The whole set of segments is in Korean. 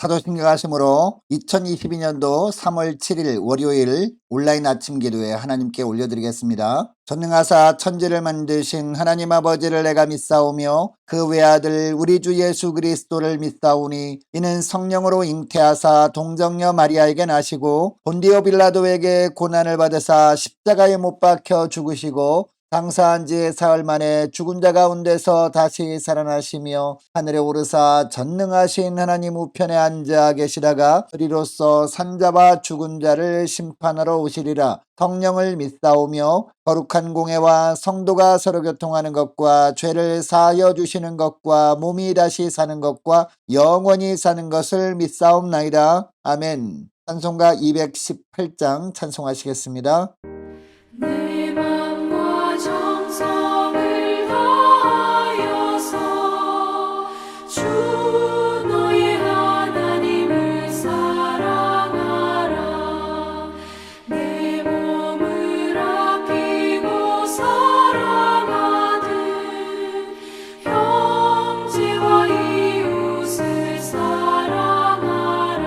사도신경하심으로 2022년도 3월 7일 월요일 온라인 아침 기도에 하나님께 올려드리겠습니다. 전능하사 천지를 만드신 하나님 아버지를 내가 믿사오며 그 외아들 우리 주 예수 그리스도를 믿사오니 이는 성령으로 잉태하사 동정녀 마리아에게 나시고 본디오 빌라도에게 고난을 받으사 십자가에 못 박혀 죽으시고 장사한 지 사흘 만에 죽은 자 가운데서 다시 살아나시며 하늘에 오르사 전능하신 하나님 우편에 앉아 계시다가 그리로서 산자와 죽은 자를 심판하러 오시리라. 성령을 믿사오며 거룩한 공회와 성도가 서로 교통하는 것과 죄를 사하여 주시는 것과 몸이 다시 사는 것과 영원히 사는 것을 믿사옵나이다. 아멘. 찬송가 218장 찬송하시겠습니다. 내 맘과 정성을 다하여서 주 너의 하나님을 사랑하라. 내 몸을 아끼고 사랑하듯 형제와 이웃을 사랑하라.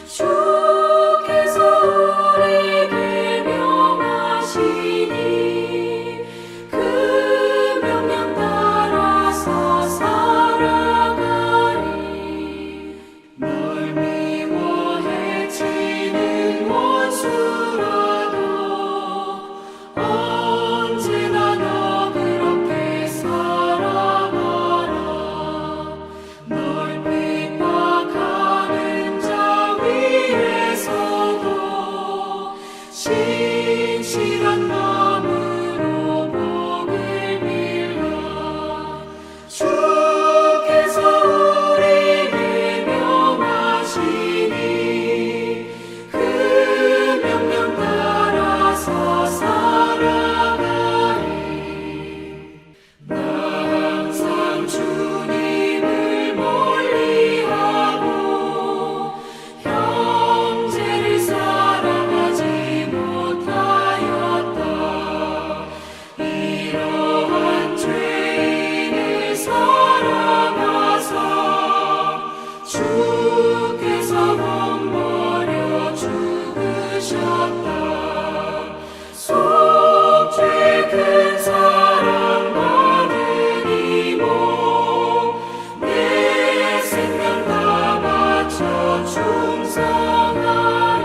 주께서 우리에게 명하시니 그 명령 따라서 살아가리. 널 미워 해치는 원수라도 언제나 너 그렇게 사랑하라. 널 핍박하는 자 위에서도 신실한 마음으로 복을 빌라. 주께서 우리에게 명하시니 그 명령 따라서 살아가리. 나 항상 주님을 멀리하고 형제를 사랑하지 못하였다. 이러한 죄인을 사랑하사 주께서 몸 버려 죽으셨다. 속죄 큰 사랑 받은 이모 내 생명 다 바쳐 충성하리.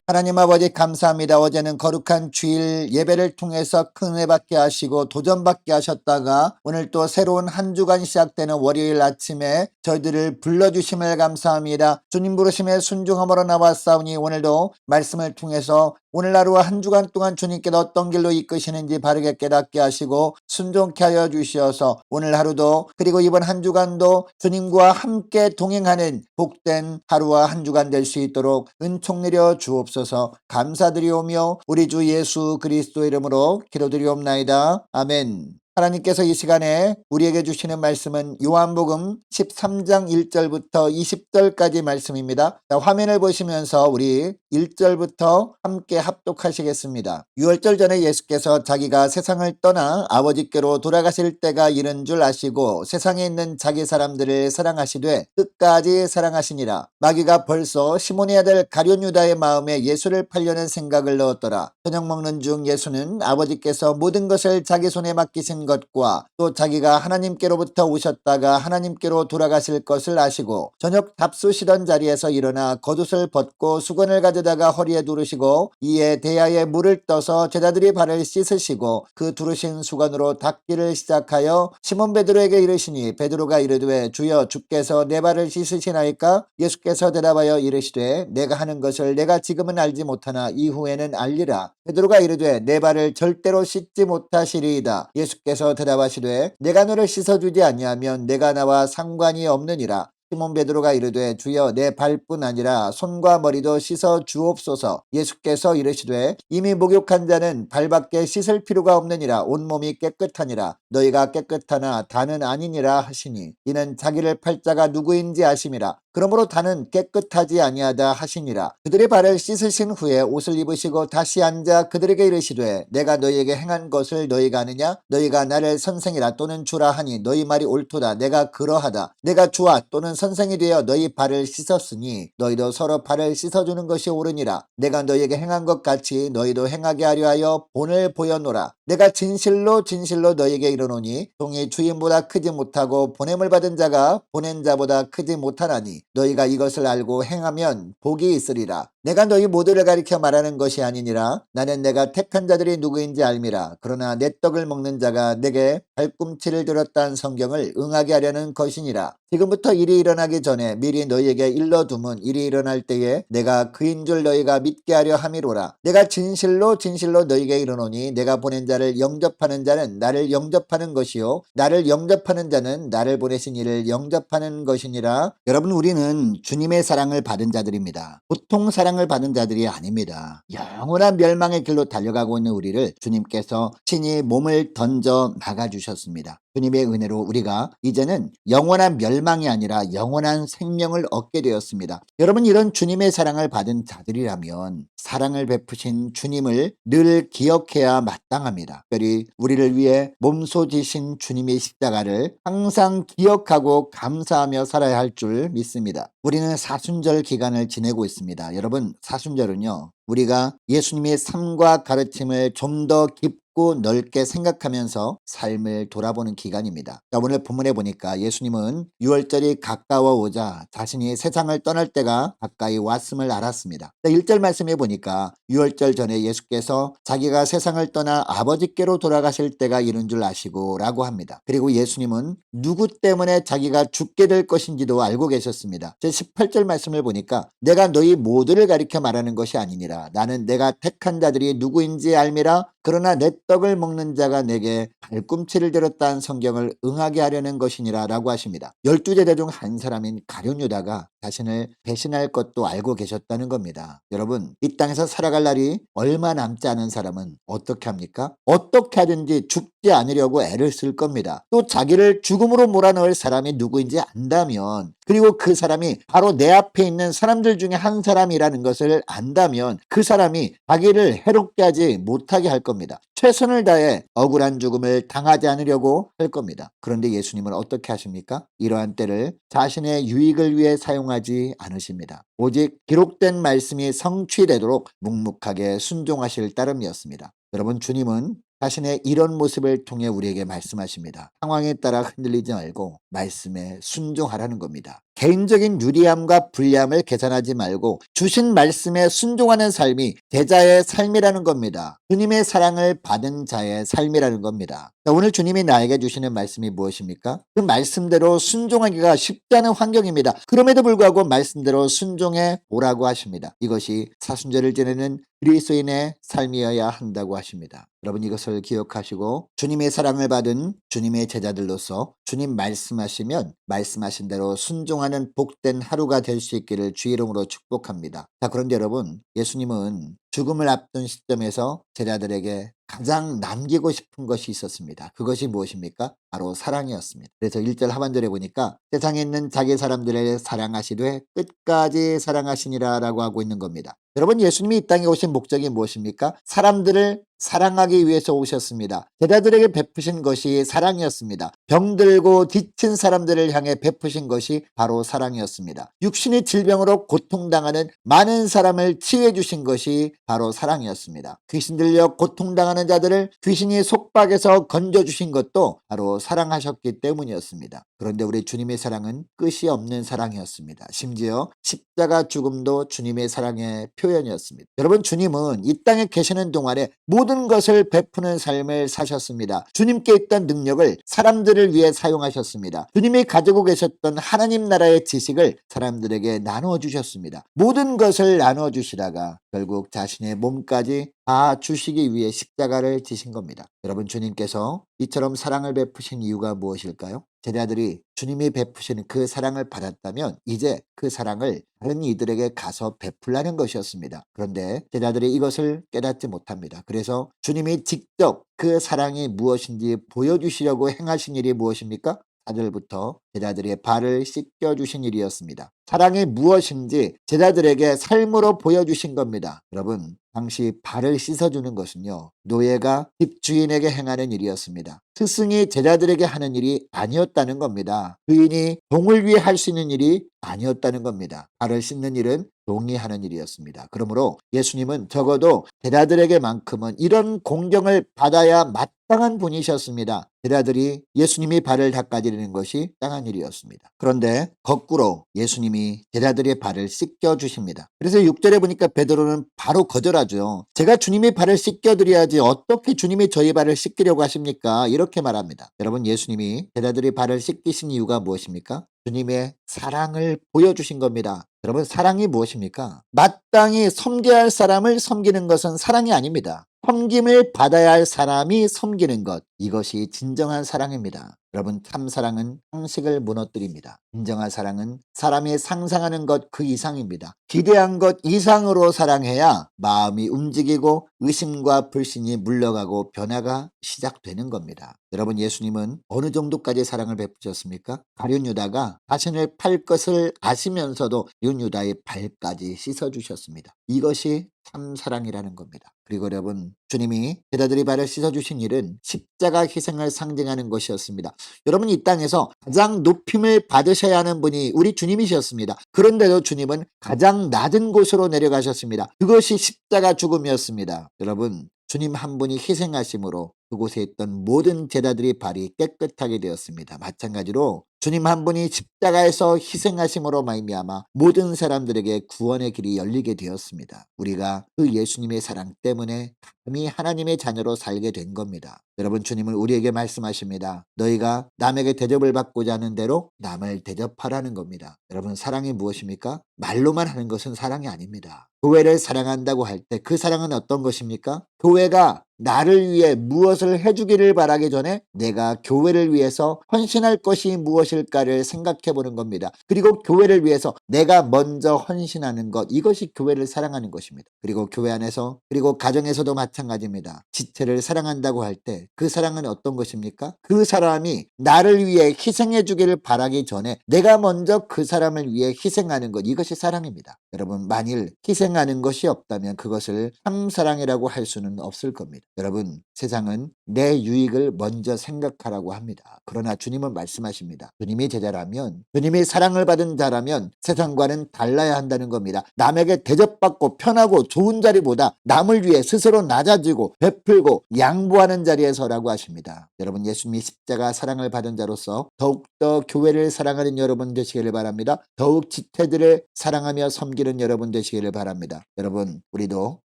하나님 아버지 감사합니다. 어제는 거룩한 주일 예배를 통해서 큰 은혜 받게 하시고 도전 받게 하셨다가 오늘 또 새로운 한 주간 시작되는 월요일 아침에 저희들을 불러주심을 감사합니다. 주님 부르심에 순종함으로 나왔사오니 오늘도 말씀을 통해서 오늘 하루와 한 주간 동안 주님께서 어떤 길로 이끄시는지 바르게 깨닫게 하시고 순종케 하여 주시어서 오늘 하루도 그리고 이번 한 주간도 주님과 함께 동행하는 복된 하루와 한 주간 될 수 있도록 은총 내려 주옵소서. 감사드리오며 우리 주 예수 그리스도 이름으로 기도드리옵나이다. 아멘. 하나님께서 이 시간에 우리에게 주시는 말씀은 요한복음 13장 1절부터 20절까지 말씀입니다. 자, 화면을 보시면서 우리 1절부터 함께 합독하시겠습니다. 6월절 전에 예수께서 자기가 세상을 떠나 아버지께로 돌아가실 때가 이른 줄 아시고 세상에 있는 자기 사람들을 사랑하시되 끝까지 사랑하시니라. 마귀가 벌써 시몬의 아들 가룟 유다의 마음에 예수를 팔려는 생각을 넣었더라. 저녁 먹는 중 예수는 아버지께서 모든 것을 자기 손에 맡기신 것과 또 자기가 하나님께로부터 오셨다가 하나님께로 돌아가실 것을 아시고 저녁 잡수시던 자리에서 일어나 겉옷을 벗고 수건을 가져다가 허리에 두르시고 이에 대야에 물을 떠서 제자들이 발을 씻으시고 그 두르신 수건으로 닦기를 시작하여 시몬 베드로에게 이르시니 베드로가 이르되 주여 주께서 내 발을 씻으시나이까? 예수께서 대답하여 이르시되 내가 하는 것을 내가 지금은 알지 못하나 이후에는 알리라. 베드로가 이르되 내 발을 절대로 씻지 못하시리이다. 예수께서 대답하시되 내가 너를 씻어주지 아니하면 내가 나와 상관이 없느니라. 시몬 베드로가 이르되 주여 내 발뿐 아니라 손과 머리도 씻어 주옵소서. 예수께서 이르시되 이미 목욕한 자는 발밖에 씻을 필요가 없느니라. 온몸이 깨끗하니라. 너희가 깨끗하나 다는 아니니라 하시니 이는 자기를 팔 자가 누구인지 아심이라. 그러므로 다는 깨끗하지 아니하다 하시니라. 그들의 발을 씻으신 후에 옷을 입으시고 다시 앉아 그들에게 이르시되 내가 너희에게 행한 것을 너희가 아느냐? 너희가 나를 선생이라 또는 주라 하니 너희 말이 옳도다. 내가 그러하다. 내가 주와 또는 선생이 되어 너희 발을 씻었으니 너희도 서로 발을 씻어주는 것이 옳으니라. 내가 너희에게 행한 것 같이 너희도 행하게 하려 하여 본을 보여노라. 내가 진실로 진실로 너희에게 이르노니 종이 주인보다 크지 못하고 보냄을 받은 자가 보낸 자보다 크지 못하나니 너희가 이것을 알고 행하면 복이 있으리라. 내가 너희 모두를 가리켜 말하는 것이 아니니라. 나는 내가 택한 자들이 누구인지 알미라. 그러나 내 떡을 먹는 자가 내게 발꿈치를 들었다는 성경을 응하게 하려는 것이니라. 지금부터 일이 일어나기 전에 미리 너희에게 일러두면 일이 일어날 때에 내가 그인 줄 너희가 믿게 하려 함이로라. 내가 진실로 진실로 너희에게 이르노니 내가 보낸 자를 영접하는 자는 나를 영접하는 것이요 나를 영접하는 자는 나를 보내신 이를 영접하는 것이니라. 여러분, 우리는 주님의 사랑을 받은 자들입니다. 보통 사랑을 받은 자들이 아닙니다. 영원한 멸망의 길로 달려가고 있는 우리를 주님께서 친히 몸을 던져 막아주셨습니다. 주님의 은혜로 우리가 이제는 영원한 멸망이 아니라 영원한 생명을 얻게 되었습니다. 여러분, 이런 주님의 사랑을 받은 자들이라면 사랑을 베푸신 주님을 늘 기억해야 마땅합니다. 특별히 우리를 위해 몸소지신 주님의 십자가를 항상 기억하고 감사하며 살아야 할 줄 믿습니다. 우리는 사순절 기간을 지내고 있습니다. 여러분, 사순절은요, 우리가 예수님의 삶과 가르침을 좀 더 깊고 넓게 생각하면서 삶을 돌아보는 기간입니다. 오늘 본문에 보니까 예수님은 유월절이 가까워 오자 자신이 세상을 떠날 때가 가까이 왔음을 알았습니다. 1절 말씀에 보니까 유월절 전에 예수께서 자기가 세상을 떠나 아버지께로 돌아가실 때가 이른 줄 아시고 라고 합니다. 그리고 예수님은 누구 때문에 자기가 죽게 될 것인지도 알고 계셨습니다. 제 18절 말씀을 보니까 내가 너희 모두를 가리켜 말하는 것이 아니니라. 나는 내가 택한 자들이 누구인지 알미라. 그러나 내 떡을 먹는 자가 내게 발꿈치를 들었다는 성경을 응하게 하려는 것이니라 라고 하십니다. 12제자 중 한 사람인 가룟 유다가 자신을 배신할 것도 알고 계셨다는 겁니다. 여러분, 이 땅에서 살아갈 날이 얼마 남지 않은 사람은 어떻게 합니까? 어떻게 하든지 죽지 않으려고 애를 쓸 겁니다. 또 자기를 죽음으로 몰아넣을 사람이 누구인지 안다면, 그리고 그 사람이 바로 내 앞에 있는 사람들 중에 한 사람이라는 것을 안다면 그 사람이 자기를 해롭게 하지 못하게 할 겁니다. 최선을 다해 억울한 죽음을 당하지 않으려고 할 겁니다. 그런데 예수님은 어떻게 하십니까? 이러한 때를 자신의 유익을 위해 사용하지 않으십니다. 오직 기록된 말씀이 성취되도록 묵묵하게 순종하실 따름이었습니다. 여러분, 주님은 자신의 이런 모습을 통해 우리에게 말씀하십니다. 상황에 따라 흔들리지 말고 말씀에 순종하라는 겁니다. 개인적인 유리함과 불리함을 계산하지 말고 주신 말씀에 순종하는 삶이 제자의 삶이라는 겁니다. 주님의 사랑을 받은 자의 삶이라는 겁니다. 오늘 주님이 나에게 주시는 말씀이 무엇입니까? 그 말씀대로 순종하기가 쉽지 않은 환경입니다. 그럼에도 불구하고 말씀대로 순종해 오라고 하십니다. 이것이 사순절을 지내는 그리스도인의 삶이어야 한다고 하십니다. 여러분, 이것을 기억하시고 주님의 사랑을 받은 주님의 제자들로서 주님 말씀하시면 말씀하신 대로 순종하는 복된 하루가 될 수 있기를 주 이름으로 축복합니다. 자, 그런데 여러분, 예수님은 죽음을 앞둔 시점에서 제자들에게 가장 남기고 싶은 것이 있었습니다. 그것이 무엇입니까? 바로 사랑이었습니다. 그래서 1절 하반절에 보니까 세상에 있는 자기 사람들을 사랑하시되 끝까지 사랑하시니라 라고 하고 있는 겁니다. 여러분, 예수님이 이 땅에 오신 목적이 무엇입니까? 사람들을 사랑하기 위해서 오셨습니다. 제자들에게 베푸신 것이 사랑이었습니다. 병들고 지친 사람들을 향해 베푸신 것이 바로 사랑이었습니다. 육신의 질병으로 고통당하는 많은 사람을 치유해 주신 것이 바로 사랑이었습니다. 귀신 들려 고통당하는 자들을 귀신이 속박해서 건져주신 것도 바로 사랑하셨기 때문이었습니다. 그런데 우리 주님의 사랑은 끝이 없는 사랑이었습니다. 심지어 십자가 죽음도 주님의 사랑의 표현이었습니다. 여러분, 주님은 이 땅에 계시는 동안에 모든 것을 베푸는 삶을 사셨습니다. 주님께 있던 능력을 사람들을 위해 사용하셨습니다. 주님이 가지고 계셨던 하나님 나라의 지식을 사람들에게 나누어 주셨습니다. 모든 것을 나누어 주시다가 결국 자신의 몸까지 다 주시기 위해 십자가를 지신 겁니다. 여러분, 주님께서 이처럼 사랑을 베푸신 이유가 무엇일까요? 제자들이 주님이 베푸시는 그 사랑을 받았다면 이제 그 사랑을 다른 이들에게 가서 베풀라는 것이었습니다. 그런데 제자들이 이것을 깨닫지 못합니다. 그래서 주님이 직접 그 사랑이 무엇인지 보여주시려고 행하신 일이 무엇입니까? 4절부터 제자들의 발을 씻겨주신 일이었습니다. 사랑이 무엇인지 제자들에게 삶으로 보여주신 겁니다. 여러분, 당시 발을 씻어주는 것은요, 노예가 집주인에게 행하는 일이었습니다. 스승이 제자들에게 하는 일이 아니었다는 겁니다. 주인이 종을 위해 할 수 있는 일이 아니었다는 겁니다. 발을 씻는 일은 종이 하는 일이었습니다. 그러므로 예수님은 적어도 제자들에게만큼은 이런 공경을 받아야 마땅한 분이셨습니다. 제자들이 예수님이 발을 닦아드리는 것이 땅한 일이었습니다. 그런데 거꾸로 예수님이 제자들의 발을 씻겨 주십니다. 그래서 6절에 보니까 베드로는 바로 거절하죠. 제가 주님의 발을 씻겨드려야지 어떻게 주님이 저희 발을 씻기려고 하십니까? 이렇게 말합니다. 여러분, 예수님이 제자들의 발을 씻기신 이유가 무엇입니까? 주님의 사랑을 보여주신 겁니다. 여러분, 사랑이 무엇입니까? 마땅히 섬겨야 할 사람을 섬기는 것은 사랑이 아닙니다. 섬김을 받아야 할 사람이 섬기는 것, 이것이 진정한 사랑입니다. 여러분, 참 사랑은 상식을 무너뜨립니다. 진정한 사랑은 사람이 상상하는 것 그 이상입니다. 기대한 것 이상으로 사랑해야 마음이 움직이고 의심과 불신이 물러가고 변화가 시작되는 겁니다. 여러분, 예수님은 어느 정도까지 사랑을 베푸셨습니까? 가룟 유다가 자신을 팔 것을 아시면서도 유다의 발까지 씻어주셨습니다. 이것이 참 사랑이라는 겁니다. 그리고 여러분, 주님이 제자들이 발을 씻어주신 일은 십자가 희생을 상징하는 것이었습니다. 여러분, 이 땅에서 가장 높임을 받으셔야 하는 분이 우리 주님이셨습니다. 그런데도 주님은 가장 낮은 곳으로 내려가셨습니다. 그것이 십자가 죽음이었습니다. 여러분, 주님 한 분이 희생하심으로 그곳에 있던 모든 제자들의 발이 깨끗하게 되었습니다. 마찬가지로 주님 한 분이 십자가에서 희생하심으로 말미암아 모든 사람들에게 구원의 길이 열리게 되었습니다. 우리가 그 예수님의 사랑 때문에 감히 하나님의 자녀로 살게 된 겁니다. 여러분, 주님은 우리에게 말씀하십니다. 너희가 남에게 대접을 받고자 하는 대로 남을 대접하라는 겁니다. 여러분, 사랑이 무엇입니까? 말로만 하는 것은 사랑이 아닙니다. 교회를 사랑한다고 할 때 그 사랑은 어떤 것입니까? 교회가 나를 위해 무엇을 해주기를 바라기 전에 내가 교회를 위해서 헌신할 것이 무엇일까를 생각해 보는 겁니다. 그리고 교회를 위해서 내가 먼저 헌신하는 것, 이것이 교회를 사랑하는 것입니다. 그리고 교회 안에서, 그리고 가정에서도 마찬가지입니다. 지체를 사랑한다고 할 때 그 사랑은 어떤 것입니까? 그 사람이 나를 위해 희생해 주기를 바라기 전에 내가 먼저 그 사람을 위해 희생하는 것, 이것이 사랑입니다. 여러분, 만일 희생하는 것이 없다면 그것을 참사랑이라고 할 수는 없을 겁니다. 여러분, 세상은 내 유익을 먼저 생각하라고 합니다. 그러나 주님은 말씀하십니다. 주님이 제자라면, 주님이 사랑을 받은 자라면 세상과는 달라야 한다는 겁니다. 남에게 대접받고 편하고 좋은 자리보다 남을 위해 스스로 낮아지고 베풀고 양보하는 자리에 서라고 하십니다. 여러분, 예수님이 십자가 사랑을 받은 자로서 더욱더 교회를 사랑하는 여러분 되시기를 바랍니다. 더욱 지체들을 사랑하며 섬기는 여러분 되시기를 바랍니다. 여러분, 우리도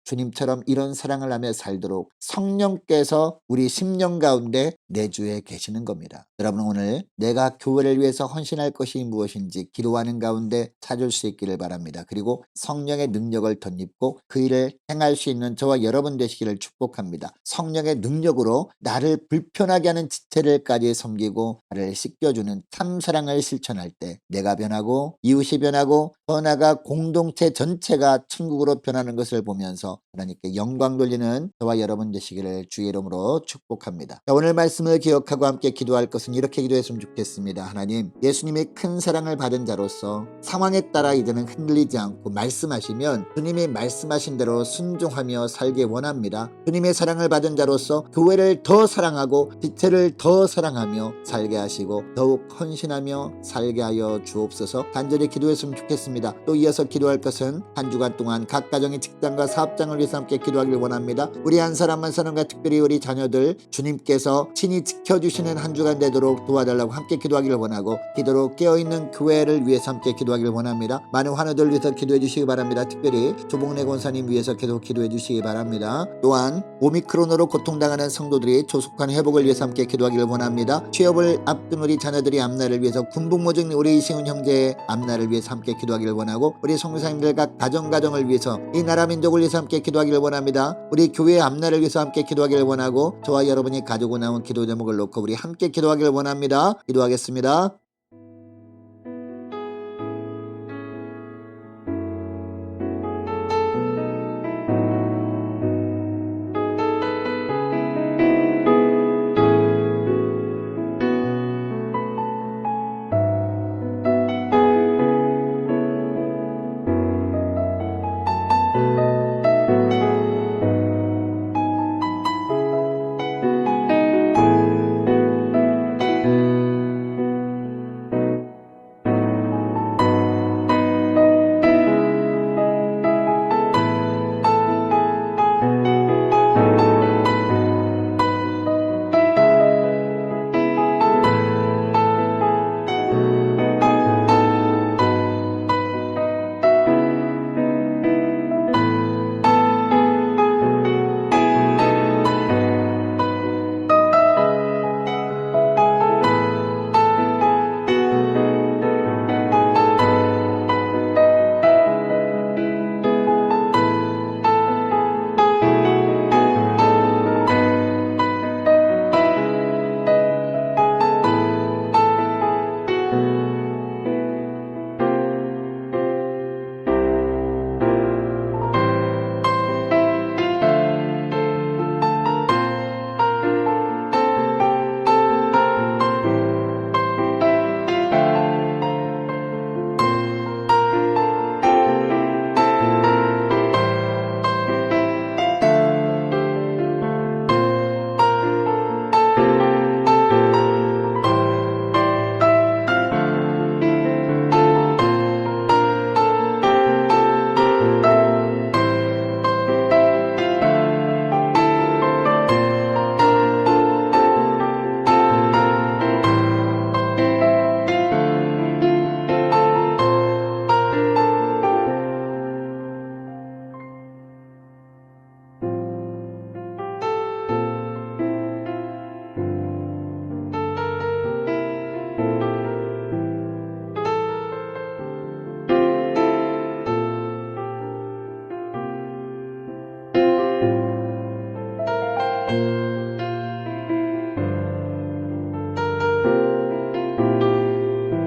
주님처럼 이런 사랑을 하며 살도록 성령께서 우리 심령 가운데 내주해 계시는 겁니다. 여러분, 오늘 내가 교회를 위해서 헌신할 것이 무엇인지 기도하는 가운데 찾을 수 있기를 바랍니다. 그리고 성령의 능력을 덧입고 그 일을 행할 수 있는 저와 여러분 되시기를 축복합니다. 성령의 능력으로 나를 불편하게 하는 지체를까지 섬기고 나를 씻겨주는 참 사랑을 실천할 때 내가 변하고 이웃이 변하고 더 나아가 공동체 전체가 천국으로 변하는 것을 보면서 하나님께 영광 돌리는 저와 여러분 되시기를 주의 이름으로 축복합니다. 자, 오늘 말씀을 기억하고 함께 기도할 것은 이렇게 기도했으면 좋겠습니다. 하나님, 예수님의 큰 사랑을 받은 자로서 상황에 따라 이제는 흔들리지 않고 말씀하시면 주님이 말씀하신 대로 순종하며 살기 원합니다. 주님의 사랑을 받은 자로서 교회를 더 사랑하고 지체를 더 사랑하며 살게 하시고 더욱 헌신하며 살게 하여 주옵소서. 간절히 기도했으면 좋겠습니다. 또 이어서 기도할 것은 한 주간 동안 각 가정의 직장과 사업장을 위해서 함께 기도하길 원합니다. 우리 한 사람 한 사람과 특별히 우리 자녀들 주님께서 친히 지켜주시는 한 주간 되도록 도와달라고 함께 기도하기를 원하고, 기도로 깨어있는 교회를 위해서 함께 기도하기를 원합니다. 많은 환우들 위해서 기도해 주시기 바랍니다. 특별히 조봉래 권사님 위해서 계속 기도해 주시기 바랍니다. 또한 오미크론으로 고통당하는 성도들이 조속한 회복을 위해서 함께 기도하기를 원합니다. 취업을 앞둔 우리 자녀들이 앞날을 위해서 군복무중 우리 이시훈 형제의 앞날을 위해서 함께 기도하기를 원하고, 우리 성도사님들 각 가정을 위해서 이 나라 민족을 위해서 함께 기도하기를 원합니다. 우리 교회의 앞날을 위해서 함께 기도하기를 원하고, 저와 여러분이 가지고 나온 기도 제목을 놓고 우리 함께 기도하기를 원합니다. 기도하겠습니다.